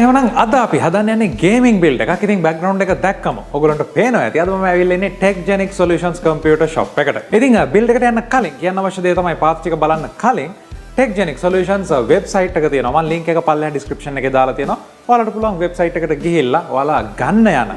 එහෙනම් අද අපි හදන්න යන්නේ ගේමින් බිල්ඩ් එකක්. ඉතින් බෑග්ග්‍රවුන්ඩ් එක දැක්කම ඔයගොල්ලන්ට පේනවා ඇති. අද මම ඇවිල්ලා ඉන්නේ Techgenix Solutions computer shop එකට. ඉතින් බිල්ඩ් එකට යන්න කලින් කියන්න අවශ්‍ය දේ තමයි පාත් ටික බලන්න කලින් Techgenix Solutions website එක තියෙනවා. මම link එක පල්ලෙහා description එකේ දාලා තියෙනවා. ඔයාලට පුළුවන් website එකට ගිහිල්ලා ඔයාලා ගන්න යන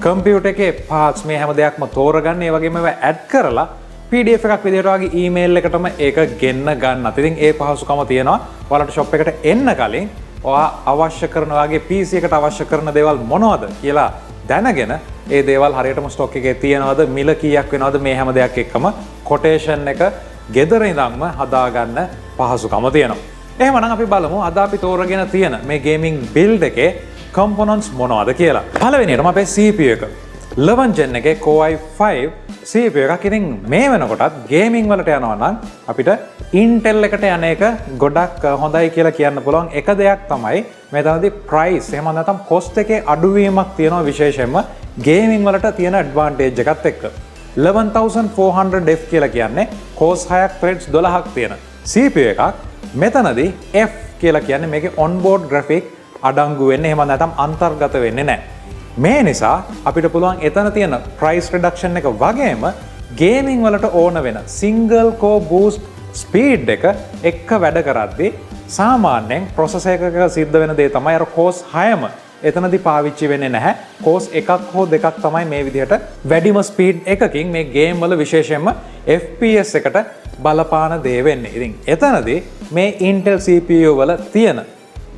computer එකේ parts මේ හැම දෙයක්ම තෝරගන්න. ඒ වගේම ඒවා add කරලා PDF එකක් විදිහට වගේ email එකටම ඒක ගෙන්න ගන්නත්. ඉතින් ඒ පහසුකම තියෙනවා. ඔයාලට shop එකට එන්න කලින් ඔයා අවශ්‍ය කරන වගේ PC එකට අවශ්‍ය කරන දේවල් මොනවද කියලා දැනගෙන ඒ දේවල් හරියටම ස්ටොක් එකේ තියෙනවද මිල කීයක් වෙනවද මේ හැම දෙයක් එක්කම කොටේෂන් එක ගෙදර ඉඳන්ම හදාගන්න පහසුකම තියෙනවා. එහෙමනම් අපි බලමු අද අපි තෝරගෙන තියෙන මේ ගේමින් බිල්ඩ් එකේ components මොනවද කියලා. පළවෙනියටම අපේ CPU එක 11 gen එකේ Core i5 CPU එකක්. ඉතින් මේ වෙනකොටත් ගේමින් වලට යනවා නම් අපිට Intel එකට යන එක ගොඩක් හොඳයි කියලා කියන්න පුළුවන්. එක දෙයක් තමයි මෙතනදී price එහෙම නැත්නම් cost එකේ අඩුවීමක් තියෙනවා විශේෂයෙන්ම ගේමින් වලට තියෙන advantage එකත් එක්ක. 11400F කියලා කියන්නේ cores 6ක් threads 12ක් තියෙන CPU එකක්. මෙතනදී F කියලා කියන්නේ මේකේ onboard graphic අඩංගු වෙන්නේ එහෙම නැත්නම් අන්තර්ගත වෙන්නේ නැහැ. මේ නිසා අපිට පුළුවන් එතන තියෙන price reduction එක වගේම ගේමින් වලට ඕන වෙන single core boost speed එක එක්ක වැඩ කරද්දී සාමාන්‍යයෙන් processor එකක සිද්ධ වෙන දේ තමයි අර cores 6ම එතනදී පාවිච්චි වෙන්නේ නැහැ. cores එකක් හෝ දෙකක් තමයි මේ විදිහට වැඩිම speed එකකින් මේ game වල විශේෂයෙන්ම FPS එකට බලපාන දේ වෙන්නේ. ඉතින් එතනදී මේ Intel CPU වල තියෙන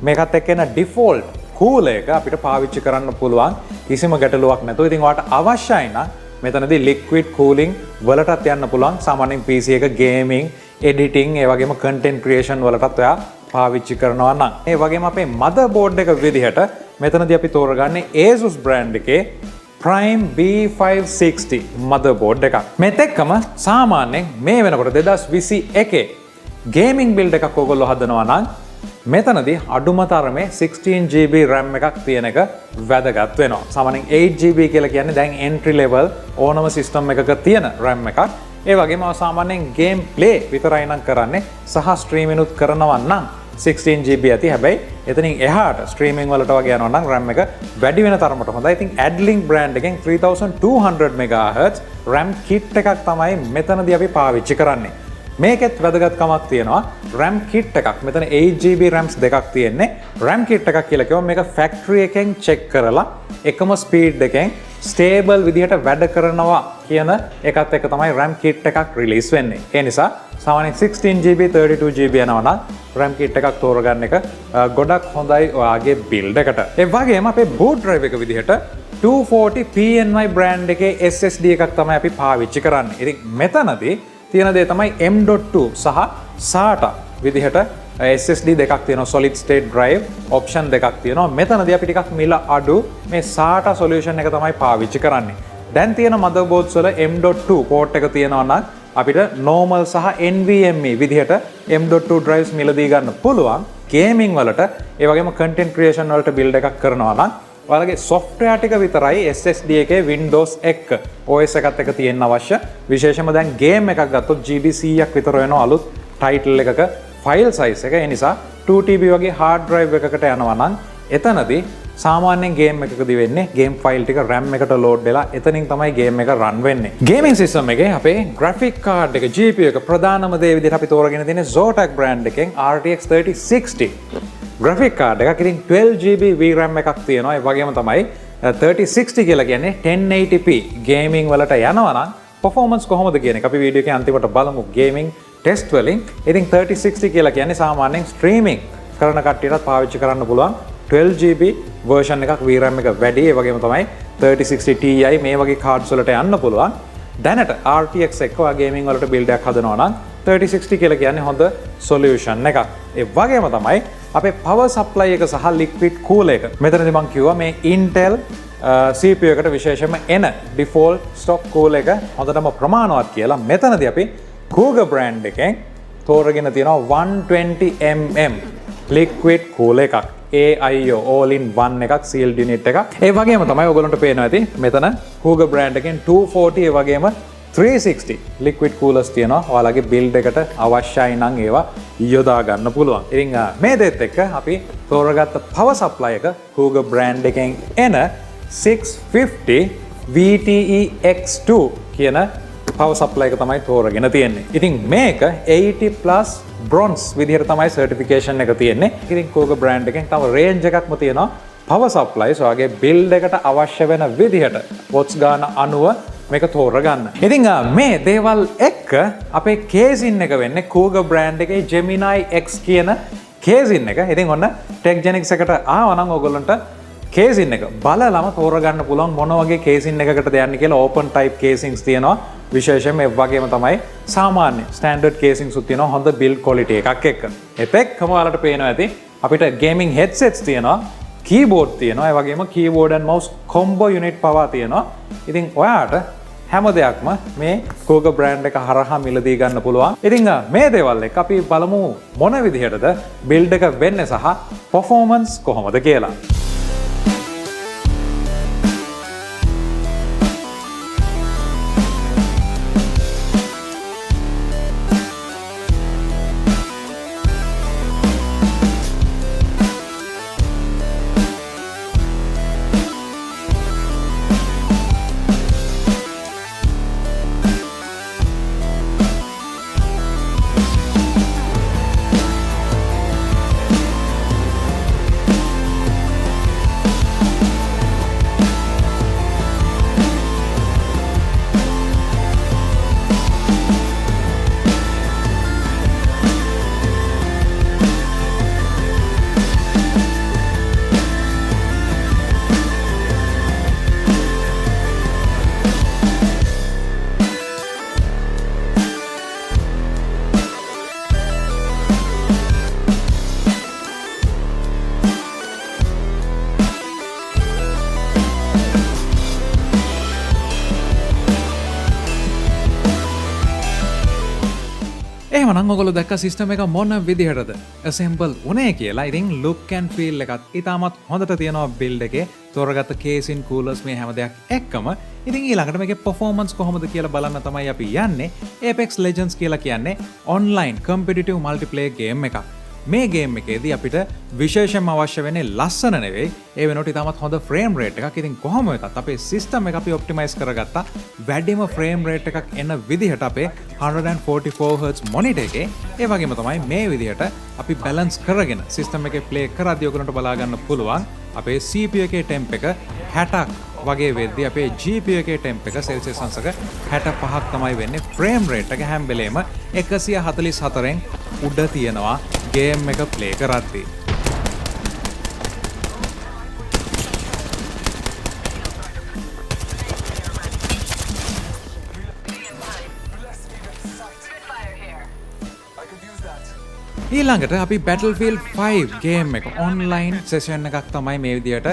මේකත් එක්ක එන default කූල එක අපිට පාවිච්චි කරන්න පුළුවන් කිසිම ගැටලුවක් නැතුව. ඉතින් ඔයාලට අවශ්‍යයි නම් මෙතනදී liquid cooling වලටත් යන්න පුළුවන්. සාමාන්‍යයෙන් PC එක gaming, editing, ඒ වගේම content creation වලටත් ඔයා පාවිච්චි කරනවා නම්. ඒ වගේම අපේ motherboard එක විදිහට මෙතනදී අපි තෝරගන්නේ Asus brand එකේ Prime B560 motherboard එකක්. මේත් එක්කම සාමාන්‍යයෙන් මේ වෙනකොට 2021 gaming build එකක් ඔයගොල්ලෝ හදනවා නම් මෙතනදී අඩුම තරමේ 16GB RAM එකක් තියෙන එක වැදගත් වෙනවා. සාමාන්‍යයෙන් 8GB කියලා කියන්නේ දැන් entry level ඕනම system එකක තියෙන RAM එකක්. ඒ වගේම සාමාන්‍යයෙන් game play විතරයි නම් කරන්නේ සහ streaming උත් කරනවා නම් 16GB ඇති. හැබැයි එතනින් එහාට streaming වලට වගේ යනවා නම් RAM එක වැඩි වෙන තරමට හොඳයි. ඉතින් Adlink brand එකෙන් 3200 MHz RAM kit එකක් තමයි මෙතනදී අපි පාවිච්චි කරන්නේ. මේකෙත් වැදගත්කමක් තියෙනවා. RAM kit එකක්. මෙතන 8GB RAMs දෙකක් තියෙන්නේ. RAM kit එකක් කියලා කිව්වම මේක factory එකෙන් check කරලා එකම speed එකෙන් stable විදිහට වැඩ කරනවා කියන එකත් එක්ක තමයි RAM kit එකක් release වෙන්නේ. ඒ නිසා සාමාන්‍යයෙන් 16GB 32GB යනවා නම් RAM kit එකක් තෝරගන්න එක ගොඩක් හොඳයි ඔයාගේ build එකට. ඒ වගේම අපේ boot drive එක විදිහට 240 PNY brand එකේ SSD එකක් තමයි අපි පාවිච්චි කරන්නේ. ඉතින් මෙතනදී තියෙන දේ තමයි M.2 සහ SATA විදිහට SSD දෙකක් තියෙනවා. solid state drive option දෙකක් තියෙනවා. මෙතනදී අපි ටිකක් මිල අඩු මේ SATA solution එක තමයි පාවිච්චි කරන්නේ. දැන් තියෙන motherboards වල M.2 port එක තියෙනවා නම් අපිට normal සහ NVMe විදිහට M.2 drives මිලදී ගන්න පුළුවන්. gaming වලට ඒ වගේම content creation වලට build එකක් කරනවා නම් ඔයාලගේ software ටික විතරයි SSD එකේ Windows එක්ක OS එකත් එක්ක තියෙන්න අවශ්‍ය. විශේෂයෙන්ම දැන් game එකක් ගත්තොත් GB 100ක් විතර වෙනවා අලුත් title එකක file size එක. ඒ නිසා 2TB වගේ hard drive එකකට යනවා නම් එතනදී සාමාන්‍යයෙන් game එකකදී වෙන්නේ game file ටික RAM එකට load වෙලා එතනින් තමයි game එක run වෙන්නේ. gaming system එකේ අපේ graphic card එක GPU එක ප්‍රධානම දේ විදිහට අපි තෝරගෙන තියෙන්නේ Zotac brand එකෙන් RTX 3060 graphic card එකක්. ඉතින් 12GB VRAM එකක් තියෙනවා. ඒ වගේම තමයි 3060 කියලා කියන්නේ 1080p gaming වලට යනවා නම් performance කොහොමද කියන එක අපි වීඩියෝ එකේ අන්තිමට බලමු gaming test වලින්. ඉතින් 3060 කියලා කියන්නේ සාමාන්‍යයෙන් streaming කරන කට්ටියටත් පාවිච්චි කරන්න පුළුවන් 12GB version එකක් VRAM එක වැඩි. ඒ වගේම තමයි 3060 Ti මේ වගේ cards වලට යන්න පුළුවන්. දැනට RTX එක්ක gaming වලට build එකක් හදනවා නම් 3060 කියලා කියන්නේ හොඳ solution එකක්. ඒ වගේම තමයි අපේ power supply එක සහ liquid cool එක. මෙතනදී මම කිව්වා මේ Intel CPU එකට විශේෂයෙන්ම එන default stock cool එක හොඳටම ප්‍රමාණවත් කියලා. මෙතනදී අපි Google brand එකෙන් තෝරගෙන තියෙනවා 120mm liquid cool එකක්. AIO all in one එකක් sealed unit එකක්. ඒ වගේම තමයි ඔයගොල්ලන්ට පේනවා ඇති මෙතන Google brand එකෙන් 240 ඒ වගේම 360 liquid coolers තියෙනවා. ඔයාලගේ build එකට අවශ්‍යයි නම් ඒවා යොදා ගන්න පුළුවන්. ඉතින් මේ දෙත් එක්ක අපි තෝරගත්ත power supply එක Cougar brand එකෙන් එන 650 VTE X2 කියන power supply එක තමයි තෝරගෙන තියෙන්නේ. ඉතින් මේක 80+ bronze විදිහට තමයි certification එක තියෙන්නේ. ඉතින් Cougar brand එකෙන් තව range එකක්ම තියෙනවා. power supply ඔයාගේ build එකට අවශ්‍ය වෙන විදිහට watts ගාන අනුව මේක තෝරගන්න. ඉතින් මේ දේවල් එක්ක අපේ කේසින් එක වෙන්නේ Cougar brand එකේ Gemini X කියන කේසින් එක. ඉතින් ඔන්න Techgenix එකට ආවනම් ඔයගොල්ලන්ට කේසින් එක බලලම තෝරගන්න පුළුවන් මොන වගේ කේසින් එකකටද යන්නේ කියලා. open type casings තියෙනවා. විශේෂයෙන්ම ඒ වගේම තමයි සාමාන්‍ය standard casings උත් තියෙනවා හොඳ build quality එකක් එක්ක. ඒත් එක්කම ඔයාලට පේනවා ඇති අපිට gaming headsets තියෙනවා. keyboard තියෙනවා. ඒ වගේම keyboard and mouse combo unit පවා තියෙනවා. ඉතින් ඔයාට හැම දෙයක්ම මේ Cougar brand එක හරහා මිලදී ගන්න පුළුවන්. ඉතින් මේ දේවල් එක අපි බලමු මොන විදිහටද build එක වෙන්නේ සහ performance කොහොමද කියලා. එහෙමනම් ඔයගොල්ලෝ දැක්ක සිස්ටම් එක මොන විදිහටද assemble උනේ කියලා. ඉතින් look and feel එකත් ඉතාමත් හොඳට තියෙනවා build එකේ. තෝරගත්ත casing coolers මේ හැම දෙයක් එක්කම. ඉතින් ඊළඟට මේකේ performance කොහොමද කියලා බලන්න තමයි අපි යන්නේ. Apex Legends කියලා කියන්නේ online competitive multiplayer game එකක්. මේ ගේම් එකේදී අපිට විශේෂයෙන්ම අවශ්‍ය වෙන්නේ ලස්සන නෙවෙයි, ඒ වෙනුවට ඉතාමත් හොඳ ෆ්‍රේම් රේට් එකක්. ඉතින් කොහොම වෙතත් අපේ සිස්ටම් එක අපි ඔප්ටිමයිස් කරගත්තා වැඩිම ෆ්‍රේම් රේට් එකක් එන විදිහට අපේ 144 Hz මොනිටර් එකේ. ඒ වගේම තමයි මේ විදිහට අපි බැලන්ස් කරගෙන සිස්ටම් එකේ ප්ලේ කරද්දී ඔයගලන්ට බලා ගන්න පුළුවන් අපේ CPU එකේ ටෙම්ප් එක 60ක් වගේ වෙද්දී අපේ GPU එකේ ටෙම්ප් එක සෙල්සියස් අංශක 65ක් තමයි වෙන්නේ. ෆ්‍රේම් රේට් එක හැම වෙලේම 144න් උඩ තියෙනවා ගේම් එක ප්ලේ කරද්දී. ඊළඟට අපි Battlefield 5 ගේම් එක ඔන්ලයින් සෙෂන් එකක් තමයි මේ විදිහට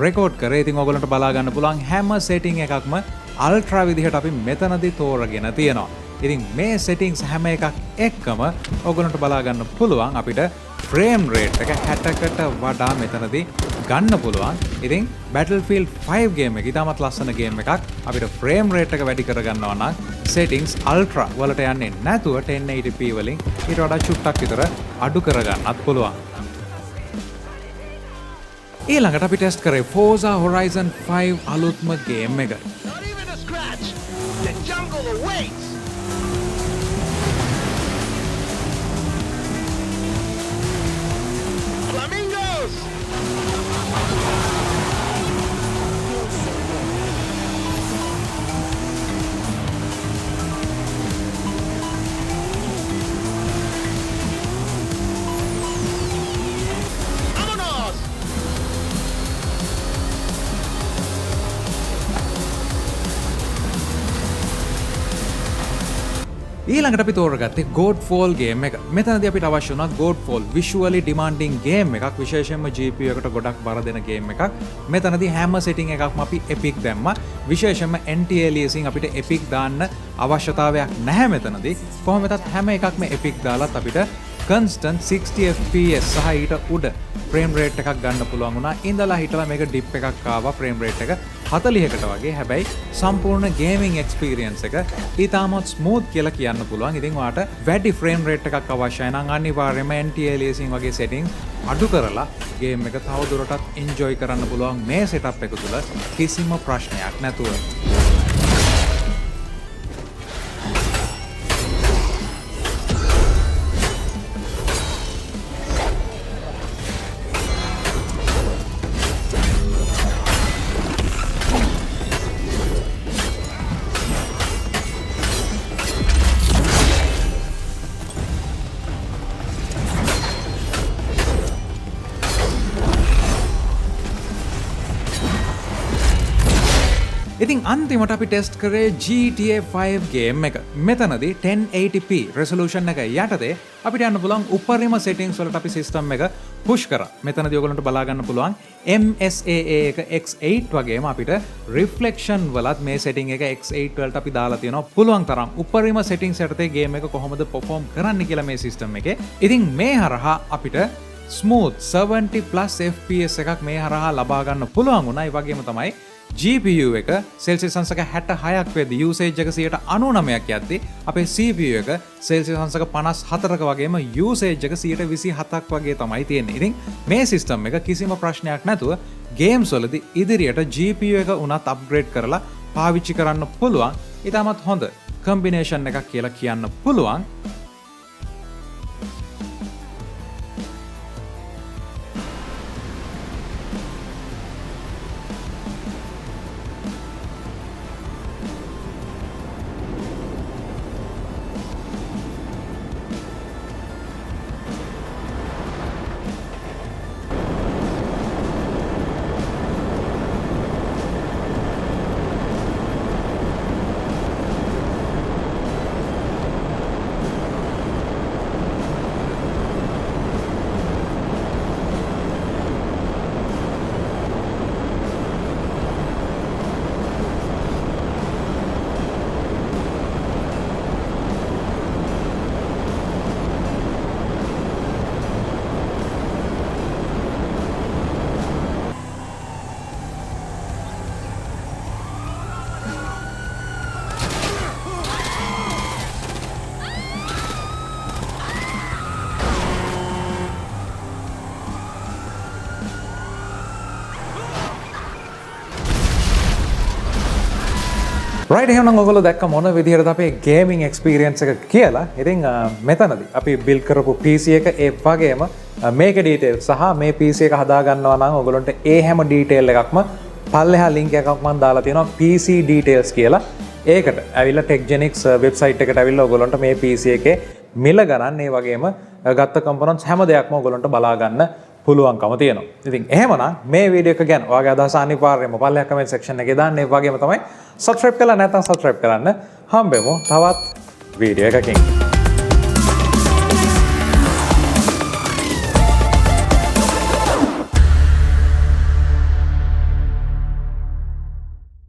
රෙකෝඩ් කරේ. ඉතින් ඔයගලන්ට බලා ගන්න පුළුවන් හැම සෙටින් එකක්ම අල්ට්‍රා විදිහට අපි මෙතනදී තෝරගෙන තියෙනවා. ඉතින් මේ සෙටින්ස් හැම එකක් එක්කම ඔයගලන්ට බලා ගන්න පුළුවන් අපිට ෆ්‍රේම් රේට් එක 60කට වඩා මෙතනදී ගන්න පුළුවන්. ඉතින් Battlefield 5 ගේම් එක ඉතාමත් ලස්සන ගේම් එකක්. අපිට ෆ්‍රේම් රේට් එක වැඩි කරගන්නවා නම් settings ultra වලට යන්නේ නැතුව 1080p වලින් ඊට වඩා චුට්ටක් විතර අඩු කරගන්නත් පුළුවන්. ඊළඟට අපි ටෙස්ට් කරේ Forza Horizon 5 අලුත්ම ගේම් එක. ඊළඟට අපි තෝරගත්තේ GODFall ගේම් එක. මෙතනදී අපිට අවශ්‍ය වුණා GODFall visually demanding ගේම් එකක්. විශේෂයෙන්ම GPU එකට ගොඩක් බර දෙන ගේම් එකක්. මෙතනදී හැම setting එකක්ම අපි epic දැම්මා. විශේෂයෙන්ම anti-aliasing අපිට epic දාන්න අවශ්‍යතාවයක් නැහැ මෙතනදී. කොහොම වෙතත් හැම එකක්ම epic දාලත් අපිට constant 60 fps සහ ඊට උඩ frame rate එකක් ගන්න පුළුවන් වුණා. ඉඳලා හිටලා මේක dip එකක් ආවා frame rate එක 40කට වගේ. හැබැයි සම්පූර්ණ gaming experience එක ඊටමත් smooth කියලා කියන්න පුළුවන්. ඉතින් ඔයාට වැඩි frame rate එකක් අවශ්‍යයි නම් අනිවාර්යයෙන්ම anti-aliasing වගේ settings අඩු කරලා game එක තව දුරටත් enjoy කරන්න පුළුවන් මේ setup එක තුල කිසිම ප්‍රශ්නයක් නැතුව. ඉතින් අන්තිමට අපි ටෙස්ට් කරේ GTA 5 ගේම් එක. මෙතනදී 1080p resolution එක යටතේ අපිට යන්න පුළුවන් උපරිම settings වලට අපි system එක push කරා. මෙතනදී ඔයගොල්ලන්ට බලා ගන්න පුළුවන් MSAA එක X8 වගේම අපිට reflection වලත් මේ setting එක X8 වලට අපි දාලා තියෙනවා. පුළුවන් තරම් උපරිම settings යටතේ game එක කොහොමද perform කරන්න කියලා මේ system එකේ. ඉතින් මේ හරහා අපිට smooth 70+ FPS එකක් මේ හරහා ලබා ගන්න පුළුවන් වුණා. ඒ වගේම තමයි GPU එක සෙල්සියස් අංශක 66ක් වෙද්දී usage එක 99ක් යද්දී අපේ CPU එක සෙල්සියස් අංශක 54ක වගේම usage එක 27ක් වගේ තමයි තියෙන්නේ. ඉතින් මේ system එක කිසිම ප්‍රශ්නයක් නැතුව games වලදී ඉදිරියට GPU එක උනත් upgrade කරලා පාවිච්චි කරන්න පුළුවන්. ඊටමත් හොඳ combination එකක් කියලා කියන්න පුළුවන්. රයිට් එහෙනම් ඔයගොල්ලෝ දැක්ක මොන විදිහටද අපේ ගේමින් එක්ස්පීරියන්ස් එක කියලා. ඉතින් මෙතනදී අපි බිල්ඩ් කරපු PC එක ඒ වගේම මේකේ ඩීටේල්ස් සහ මේ PC එක හදා ගන්නවා නම් ඔයගොල්ලන්ට ඒ හැම ඩීටේල් එකක්ම පල්ලෙහා ලින්ක් එකක් මම දාලා තියෙනවා PC details කියලා. ඒකට ඇවිල්ලා Techgenix වෙබ්සයිට් එකට ඇවිල්ලා ඔයගොල්ලන්ට මේ PC එකේ මිල ගණන් ඒ වගේම ගත්ත කම්පොනන්ට්ස් හැම දෙයක්ම ඔයගොල්ලන්ට බලා ගන්න පුළුවන්කම තියෙනවා. ඉතින් එහෙමනම් මේ වීඩියෝ එක ගැන ඔයාගේ අදහස අනිවාර්යයෙන්ම පල්ලෙහා කමෙන්ට් සෙක්ෂන් එකේ දාන්න. ඒ වගේම තමයි subscribe කරලා නැත්නම් subscribe කරන්න. හම්බෙමු තවත් වීඩියෝ එකකින්.